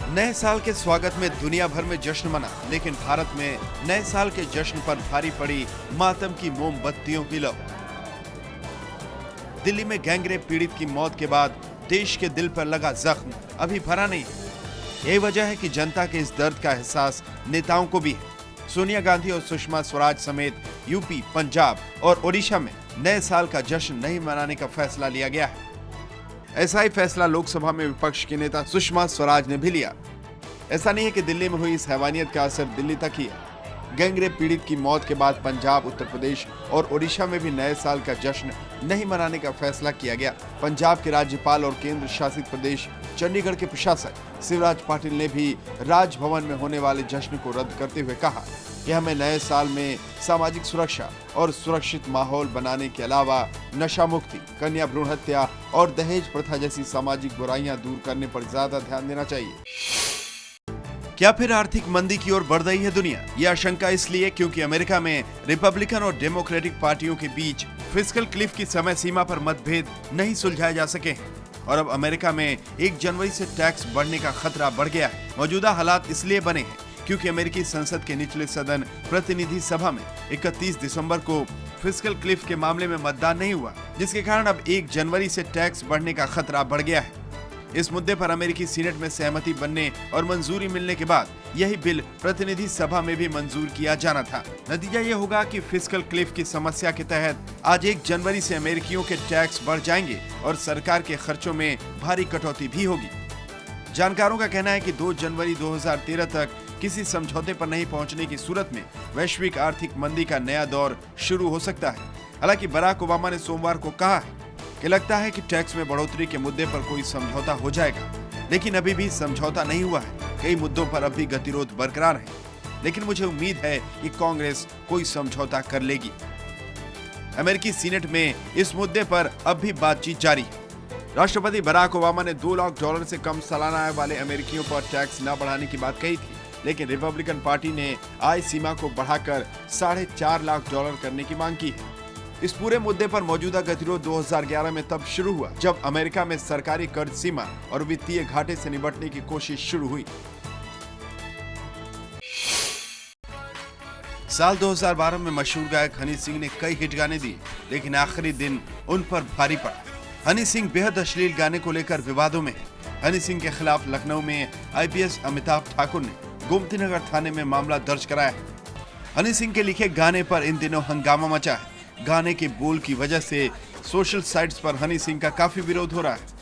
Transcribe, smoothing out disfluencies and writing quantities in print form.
नए साल के स्वागत में दुनिया भर में जश्न मना, लेकिन भारत में नए साल के जश्न पर भारी पड़ी मातम की मोमबत्तियों की लौ। दिल्ली में गैंगरेप पीड़ित की मौत के बाद देश के दिल पर लगा जख्म अभी भरा नहीं। यही वजह है कि जनता के इस दर्द का एहसास नेताओं को भी है। सोनिया गांधी और सुषमा स्वराज समेत यूपी, पंजाब और ओडिशा में नए साल का जश्न नहीं मनाने का फैसला लिया गया है। ऐसा ही फैसला लोकसभा में विपक्ष के नेता सुषमा स्वराज ने भी लिया। ऐसा नहीं है कि दिल्ली में हुई इस हैवानियत का असर दिल्ली तक ही है। गैंगरेप पीड़ित की मौत के बाद पंजाब, उत्तर प्रदेश और ओडिशा में भी नए साल का जश्न नहीं मनाने का फैसला किया गया। पंजाब के राज्यपाल और केंद्र शासित प्रदेश चंडीगढ़ के प्रशासक शिवराज पाटिल ने भी राजभवन में होने वाले जश्न को रद्द करते हुए कहा कि हमें नए साल में सामाजिक सुरक्षा और सुरक्षित माहौल बनाने के अलावा नशा मुक्ति, कन्या भ्रूण हत्या और दहेज प्रथा जैसी सामाजिक बुराइयां दूर करने पर ज्यादा ध्यान देना चाहिए। क्या फिर आर्थिक मंदी की ओर बढ़ रही है दुनिया? यह आशंका इसलिए क्योंकि अमेरिका में रिपब्लिकन और डेमोक्रेटिक पार्टियों के बीच फिस्कल क्लिफ की समय सीमा पर मतभेद नहीं सुलझाए जा सके हैं और अब अमेरिका में 1 जनवरी से टैक्स बढ़ने का खतरा बढ़ गया है। मौजूदा हालात इसलिए बने हैं क्योंकि अमेरिकी संसद के निचले सदन प्रतिनिधि सभा में 31 दिसंबर को फिस्कल क्लिफ के मामले में मतदान नहीं हुआ, जिसके कारण अब 1 जनवरी से टैक्स बढ़ने का खतरा बढ़ गया है। इस मुद्दे पर अमेरिकी सीनेट में सहमति बनने और मंजूरी मिलने के बाद यही बिल प्रतिनिधि सभा में भी मंजूर किया जाना था। नतीजा ये होगा कि फिस्कल क्लिफ की समस्या के तहत आज 1 जनवरी से अमेरिकियों के टैक्स बढ़ जाएंगे और सरकार के खर्चों में भारी कटौती भी होगी। जानकारों का कहना है कि 2 जनवरी 2013 तक किसी समझौते पर नहीं पहुंचने की सूरत में वैश्विक आर्थिक मंदी का नया दौर शुरू हो सकता है। हालांकि बराक ओबामा ने सोमवार को कहा है कि लगता है कि टैक्स में बढ़ोतरी के मुद्दे पर कोई समझौता हो जाएगा, लेकिन अभी भी समझौता नहीं हुआ है। कई मुद्दों पर अब भी गतिरोध बरकरार है, लेकिन मुझे उम्मीद है कि कांग्रेस कोई समझौता कर लेगी। अमेरिकी सीनेट में इस मुद्दे पर अब भी बातचीत जारी है। राष्ट्रपति बराक ओबामा ने $2 लाख से कम सालाना आय वाले अमेरिकियों पर टैक्स न बढ़ाने की बात कही थी, लेकिन रिपब्लिकन पार्टी ने आय सीमा को बढ़ाकर $4.5 लाख करने की मांग की है। इस पूरे मुद्दे पर मौजूदा गतिरोध 2011 में तब शुरू हुआ जब अमेरिका में सरकारी कर्ज सीमा और वित्तीय घाटे से निपटने की कोशिश शुरू हुई। साल 2012 में मशहूर गायक हनी सिंह ने कई हिट गाने दिए, लेकिन आखिरी दिन उन पर भारी पड़ा। हनी सिंह बेहद अश्लील गाने को लेकर विवादों में है। हनी सिंह के खिलाफ लखनऊ में IPS अमिताभ ठाकुर ने गोमती नगर थाने में मामला दर्ज कराया है। हनी सिंह के लिखे गाने पर इन दिनों हंगामा मचा है। गाने के बोल की वजह से सोशल साइट्स पर हनी सिंह का काफी विरोध हो रहा है।